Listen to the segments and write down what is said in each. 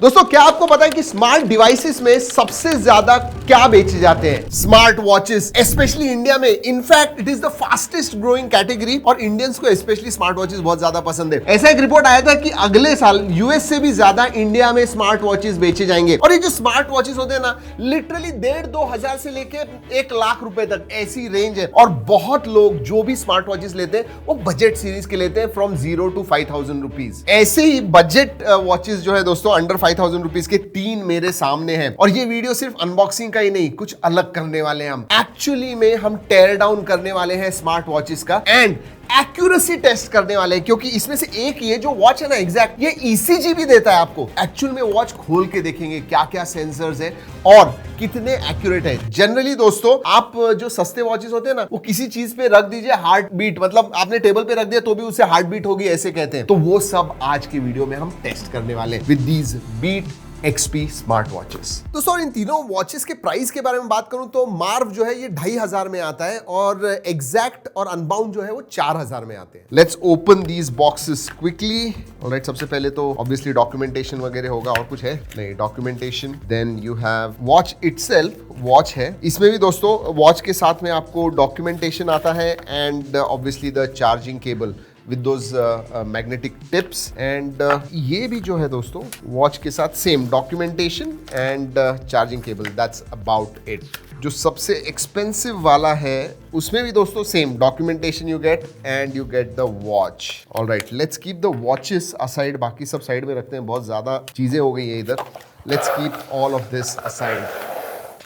दोस्तों क्या आपको पता है कि स्मार्ट डिवाइसेस में सबसे ज्यादा क्या बेचे जाते हैं? स्मार्ट वॉचेस, स्पेशली इंडिया में। In fact it is the fastest growing category और इंडियंस को स्पेशली स्मार्ट वॉचेस बहुत ज्यादा पसंद है। ऐसा एक रिपोर्ट आया था कि अगले साल यूएस से भी ज्यादा इंडिया में स्मार्ट वॉचेस बेचे जाएंगे। और ये जो स्मार्ट वॉचेस होते हैं ना, लिटरली 1,500-2,000 से लेके 1 लाख रुपए तक ऐसी रेंज है। और बहुत लोग जो भी स्मार्ट वॉचेस लेते हैं वो बजट सीरीज के लेते हैं, फ्रॉम 0 to 5,000 रुपीज। ऐसे ही बजट वॉचेस जो है दोस्तों अंडर 5,000 रुपीज के 3 मेरे सामने हैं। और ये वीडियो सिर्फ अनबॉक्सिंग का ही नहीं, कुछ अलग करने वाले हैं हम। एक्चुअली में हम टेयर डाउन करने वाले हैं स्मार्ट वॉचेस का एंड एक्यूरेसी टेस्ट करने वाले हैं, क्योंकि इसमें से एक ये जो वॉच है ना एग्जैक्ट, ये ईसीजी भी देता है आपको। एक्चुअल में वॉच खोल के देखेंगे क्या क्या सेंसर्स है और कितने एक्यूरेट है। जनरली दोस्तों आप जो सस्ते वॉचेस होते हैं ना, वो किसी चीज पे रख दीजिए हार्ट बीट, मतलब आपने टेबल पे रख दिया तो भी उससे हार्ट बीट होगी ऐसे कहते हैं। तो वो सब आज की वीडियो में हम टेस्ट करने वाले हैं with these beat XP smart watches. दोस्तों इन तीनों वॉचेस के प्राइस के बारे में बात करूं तो मार्व जो है ये 2,500 में आता है और एग्जैक्ट और अनबाउंड जो है वो 4,000 में आते हैं। Let's open these boxes quickly. Alright, सबसे पहले तो ऑब्वियसली डॉक्यूमेंटेशन वगैरह होगा, और कुछ है नहीं। Documentation, then you have watch itself, watch है। इसमें भी दोस्तों वॉच के साथ में आपको डॉक्यूमेंटेशन आता है and obviously the charging cable with those magnetic tips and ये भी जो है दोस्तों वॉच के साथ same documentation and charging cable, that's about it. जो सबसे एक्सपेंसिव वाला है उसमें भी दोस्तों same documentation you get and you get the watch. Alright, let's keep the watches aside, बाकी सब साइड में रखते हैं, बहुत ज्यादा चीजें हो गई है इधर। Let's keep all of this aside.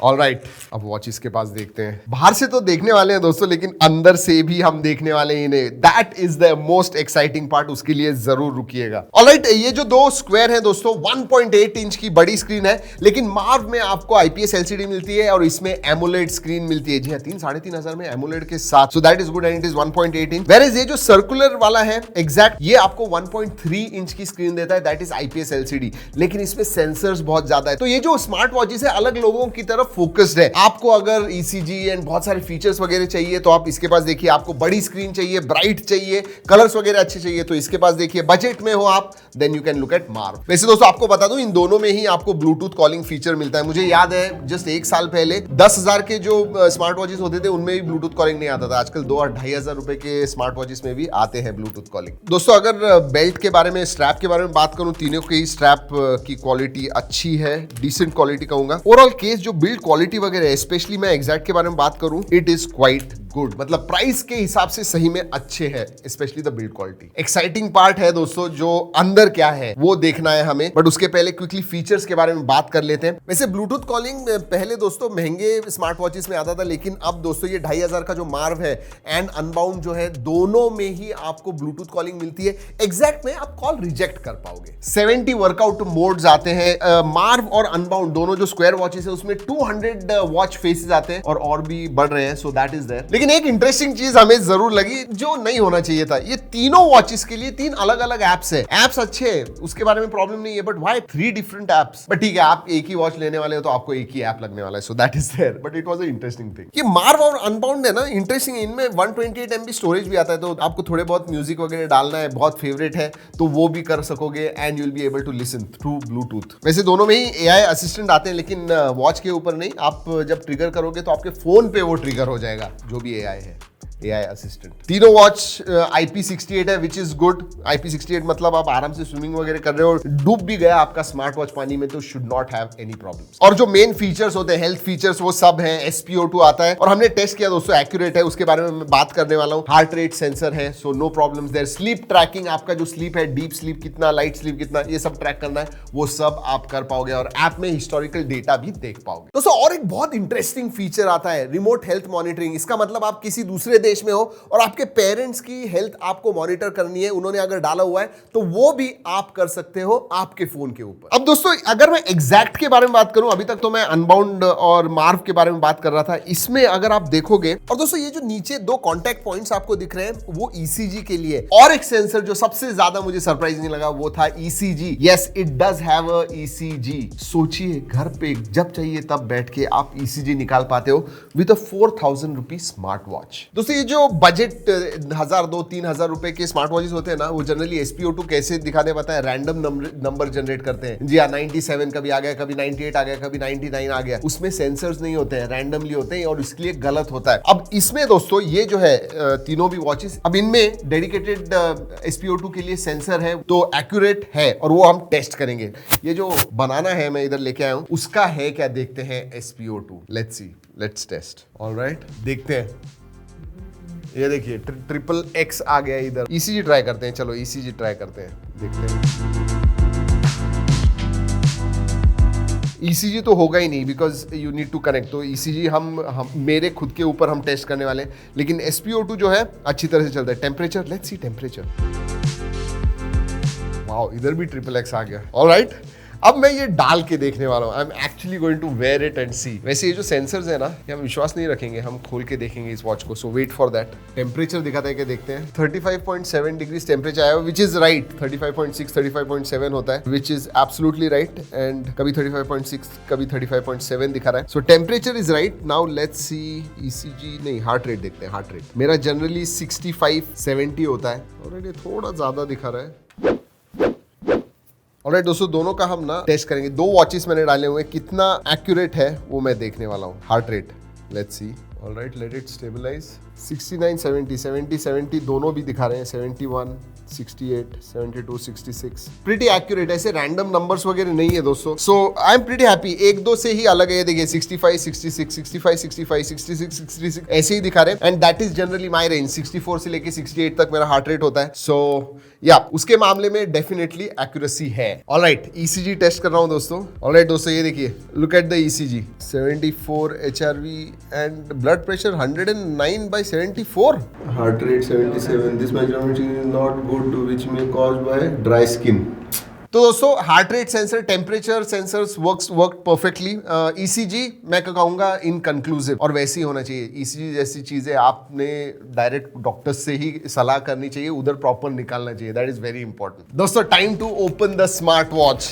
Alright, अब वॉचेस के पास देखते हैं। बाहर से तो देखने वाले हैं दोस्तों, लेकिन अंदर से भी हम देखने वाले हैं इन्हें। That is the most exciting part, उसके लिए जरूर रुकिएगा। ऑलराइट, ये जो 2 स्क्वायर है दोस्तों, 1.8 इंच की बड़ी स्क्रीन है, लेकिन मार्व में आपको IPS LCD मिलती है और इसमें एमोलेड स्क्रीन मिलती है। जी हाँ, 3,500 में एमोलेड के साथ, so that is good and it is 1.8 inch. Where is ये जो सर्कुलर वाला है एग्जैक्ट, ये आपको 1.3 इंच की स्क्रीन देता है, दैट इज IPS LCD, लेकिन इसमें सेंसर्स बहुत ज्यादा है। तो ये जो स्मार्ट वॉचेस है अलग लोगों की तरफ फोकस्ड है। आपको अगर ECG एंड बहुत सारे फीचर्स वगैरह चाहिए तो आप इसके पास देखिए। आपको बड़ी स्क्रीन चाहिए, ब्राइट चाहिए, कलर्स वगैरह अच्छे चाहिए तो इसके पास देखिए। बजट में हो आप, then you can look at Marv. वैसे दोस्तों आपको बता दूं, इन दोनों में ही आपको ब्लूटूथ कॉलिंग फीचर मिलता है। मुझे याद है जस्ट 1 साल पहले 10,000 के जो स्मार्ट वॉचेस होते थे उनमें भी ब्लूटूथ कॉलिंग नहीं आता था। आजकल 2,500 रुपए के स्मार्ट वॉचेस में भी आते हैं ब्लूटूथ कॉलिंग। दोस्तों अगर बेल्ट के बारे में, स्ट्रैप के बारे में बात करूं, तीनों की स्ट्रैप की क्वालिटी अच्छी है, डिसेंट क्वालिटी कहूंगा। ओवरऑल केस जो बिल्ड क्वालिटी वगैरह, स्पेशली मैं एग्जैक्ट के बारे में बात करूं, इट इज क्वाइट गुड। मतलब प्राइस के हिसाब से सही में अच्छे है, specially the build quality. Exciting part है दोस्तों, जो अंदर क्या है वो देखना है हमें, बट उसके पहले क्विकली फीचर्स के बारे में बात कर लेते हैं। वैसे ब्लूटूथ कॉलिंग पहले दोस्तों महंगे स्मार्ट वॉचेस में आता था, लेकिन अब दोस्तों ये 2,500 का जो मार्व है एंड अनबाउंड जो है, दोनों में ही आपको ब्लूटूथ कॉलिंग मिलती है। एग्जैक्ट में आप कॉल रिजेक्ट कर पाओगे। 70 वर्कआउट मोड्स आते हैं। मार्व और अनबाउंड दोनों जो स्क्वायर वॉचेस है उसमें 200 वॉच फेसेस आते हैं और भी बढ़ रहे हैं, सो दैट इज देयर। लेकिन एक इंटरेस्टिंग चीज हमें जरूर लगी जो नहीं होना चाहिए था, ये तीनों वॉचेस के लिए 3 अलग अलग एप्स है। एप्स अच्छे हैं, उसके बारे में प्रॉब्लम नहीं है, but why 3 different apps? But ठीक है, आप एक ही वॉच लेने वाले हो तो आपको एक ही ऐप लगने वाला है, so that is there. But it was a interesting thing. ये मार्व और अनबाउंड है ना, इंटरेस्टिंग। इनमें 128 MB स्टोरेज भी आता है, तो आपको थोड़े बहुत म्यूजिक वगैरह डालना है, बहुत फेवरेट है तो वो भी कर सकोगे and you will be able to listen through Bluetooth. वैसे दोनों में ही AI असिस्टेंट आते हैं, लेकिन वॉच के ऊपर नहीं। आप जब ट्रिगर करोगे तो आपके फोन पे वो ट्रिगर हो जाएगा, जो भी AI है, AI असिस्टेंट। तीनों वॉच IP68 है, विच इज गुड। IP68 मतलब आप आराम से स्विमिंग वगैरह कर रहे हो, डूब भी गया आपका स्मार्ट वॉच पानी में तो should not have any problems. और जो मेन फीचर्स होते हैं, हेल्थ फीचर्स, वो सब हैं। SpO2 आता है और हमने टेस्ट किया दोस्तों, एक्यूरेट है, उसके बारे में मैं बात करने वाला हूँ। हार्ट रेट सेंसर है, so no problems there. Sleep tracking, आपका जो स्लीप है, डीप स्लीप कितना, लाइट स्लीप कितना, ये सब ट्रैक करना है, वो सब आप कर पाओगे और ऐप में हिस्टोरिकल डेटा भी देख पाओगे दोस्तों। और एक बहुत इंटरेस्टिंग फीचर आता है, रिमोट हेल्थ मॉनिटरिंग। इसका मतलब आप किसी दूसरे देश में हो और आपके पेरेंट्स की हेल्थ आपको मॉनिटर करनी है, उन्होंने अगर डाला हुआ है तो वो भी आप कर सकते हो आपके फोन के ऊपर। अब दोस्तों अगर मैं एग्जैक्ट के बारे में बात करूं, अभी तक तो मैं अनबाउंड और मार्व के बारे में बात कर रहा था, इसमें अगर आप देखोगे, और दोस्तों ये जो नीचे 2 कॉन्टैक्ट पॉइंट्स आपको दिख रहे हैं वो ECG के लिए। और एक सेंसर जो सबसे ज्यादा मुझे सरप्राइजिंग लगा वो था ECG। Yes, it does have a ECG। सोचिए घर पे जब चाहिए तब बैठ के आप ECG निकाल पाते हो with a 4,000 rupees smart watch. दोस्तों ये जो बजट 1,000-2,000-3,000 रुपए के स्मार्ट वॉचेस होते हैं ना, वो जनरली SpO2 कैसे दिखाते पता है? रैंडम नंबर जनरेट करते हैं जी हाँ। 97 कभी आ गया, कभी 98 आ गया, कभी 99 आ गया। उसमें सेंसर्स नहीं होते हैं, रैंडमली होते हैं और इसके लिए गलत होता है। अब इसमें दोस्तों ये जो है तीनों भी वॉचेस, अब इनमें डेडिकेटेड SpO2 के लिए सेंसर है, तो एक्यूरेट है और वो हम टेस्ट करेंगे। ये जो बनाना है मैं इधर लेके आया हूं, उसका है क्या देखते हैं SpO2। Let's see, let's test. Alright, देखते हैं। ये देखिए XXX आ गया इधर। ECG ट्राई करते हैं, चलो ECG ट्राई करते हैं, देखते हैं। ECG तो होगा ही नहीं, because you need to connect. तो ECG हम मेरे खुद के ऊपर हम टेस्ट करने वाले हैं, लेकिन SpO2 जो है अच्छी तरह से चलता है। Temperature, let's see temperature. Wow, इधर भी XXX आ गया। ऑलराइट, अब मैं ये डाल के देखने वाला हूँ। I am actually going to wear it and see. वैसे ये जो सेंसर्स है ना, ये हम विश्वास नहीं रखेंगे, हम खोल के देखेंगे इस वॉच को। सो वेट फॉर दैट। टेम्परेचर दिखाता है कि देखते हैं। 35.7 डिग्री टेम्परेचर आया, विच इज राइट। 35.6 35.7 होता है, which is absolutely right. And कभी 35.6 कभी 35.7 दिखा रहा है। सो temperature is right. Now let's see ECG, नहीं हार्ट रेट देखते हैं। हार्ट रेट मेरा जनरली 65-70 होता है, ऑलरेडी थोड़ा ज्यादा दिखा रहा है। ऑलराइट दोस्तों, दोनों का हम ना टेस्ट करेंगे। दो वॉचेस मैंने डाले हुए, कितना एक्यूरेट है वो मैं देखने वाला हूँ। Heart rate, let's see. Alright, let it stabilise. 69 70 70 70 दोनों भी दिखा रहे हैं। 71 68 72 66 प्रीटी एक्यूरेट। ऐसे रैंडम नंबर्स वगैरह नहीं है दोस्तों। सो आई एम प्रीटी हैप्पी। एक दो से ही अलग है। ये देखिए 65 66 65 65 66 66 ऐसे ही दिखा रहे हैं। And that is generally my range. 64 से लेके 68 तक मेरा हार्ट रेट होता है। सो या उसके मामले में डेफिनेटली एक्यूरेसी है। ऑलराइट, ECG टेस्ट कर रहा हूं दोस्तों। ऑलराइट दोस्तों, ये देखिए, look at the ECG। 74 HRV and blood pressure 109/74। Heart rate 77। This measurement is not good, which may caused by dry skin। तो दोस्तों, heart rate sensor, temperature sensors work perfectly. ECG मैं कहूंगा इनकंक्लूसिव, और वैसे ही होना चाहिए। ECG जैसी चीजें आपने डायरेक्ट डॉक्टर से ही सलाह करनी चाहिए, उधर प्रॉपर निकालना चाहिए। That is very important. दोस्तों, time to open the smart watch.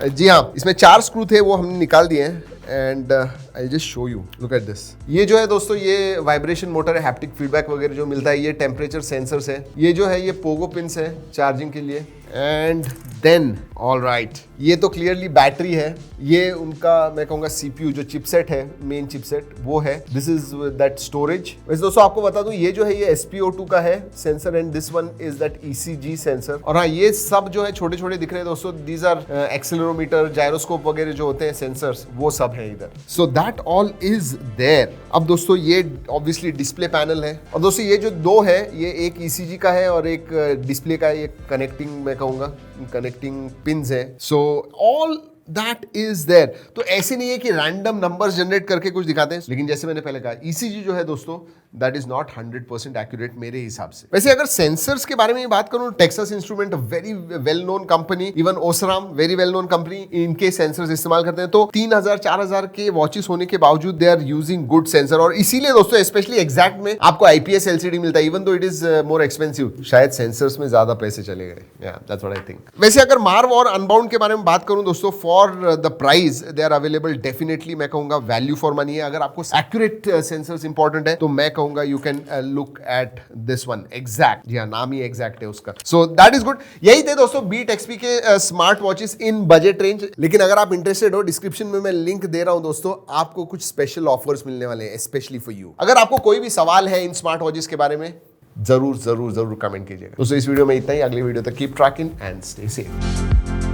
जी हाँ, इसमें 4 स्क्रू थे, वो हमने निकाल दिए हैं। And I just show you, look at this. ये जो है दोस्तों, ये वाइब्रेशन मोटर है, हैप्टिक फीडबैक वगैरह जो मिलता है। ये टेम्परेचर सेंसर्स है। ये जो है ये पोगो पिन्स है चार्जिंग के लिए। एंड देन ऑलराइट, ये तो क्लियरली बैटरी है। ये उनका मैं कहूँगा CPU जो चिपसेट है, मेन चिपसेट वो है। This is that storage. वैसे दोस्तों आपको बता दूं, ये जो है ये SpO2 का है sensor, and this one is that ECG sensor. और हाँ, ये सब जो है छोटे छोटे दिख रहे हैं दोस्तों, दीज आर एक्सेलरोमीटर, जायरोस्कोप वगैरह जो होते हैं सेंसर्स, वो सब है इधर। So that all is there. अब दोस्तों ये ऑब्वियसली डिस्प्ले पैनल है। और दोस्तों ये जो दो है, ये एक ECG का है और एक डिस्प्ले का है। ये कनेक्टिंग मैं कहूँगा कनेक्टिंग पिन्स है। So all that is there. तो ऐसे नहीं है कि रैंडम नंबर्स जनरेट करके कुछ दिखाते हैं, लेकिन जैसे मैंने पहले कहा, ECG जो है दोस्तों, दैट इज नॉट 100% एक्यूरेट मेरे हिसाब से। वैसे अगर सेंसर्स के बारे में बात करूं, Texas instrument very well known company, even Osram very well known company, इनके सेंसर्स इस्तेमाल करते हैं। तो 3000-4000 के वॉचेस होने के बावजूद they are using good sensor. और इसीलिए दोस्तों स्पेशली एग्जैक्ट में आपको IPS LCD मिलता है, even though it is more expensive. शायद सेंसर्स में ज्यादा पैसे चले गए। That's what I think. वैसे अगर मार्व और अनबाउंड के बारे में बात करूं दोस्तों, for the price they are available. Definitely मैं कहूंगा वैल्यू फॉर मनी है। अगर आपको एक्यूरेट सेंसर्स इंपॉर्टेंट है, तो मैं कहूंगा you can look at this one, exact. जी हाँ, नाम ही एग्जैक्ट है उसका। So that is good. यही थे दोस्तों बीट XP के smart watches in budget range. लेकिन अगर आप इंटरेस्टेड हो, डिस्क्रिप्शन में मैं लिंक दे रहा हूं दोस्तों, आपको कुछ स्पेशल ऑफर्स मिलने वाले हैं स्पेशली फॉर यू। अगर आपको कोई भी सवाल है इन स्मार्ट वॉचेस के बारे में, जरूर जरूर जरूर कमेंट कीजिएगा। दोस्तों इस वीडियो में इतना ही। अगली वीडियो तक keep trekking and stay safe.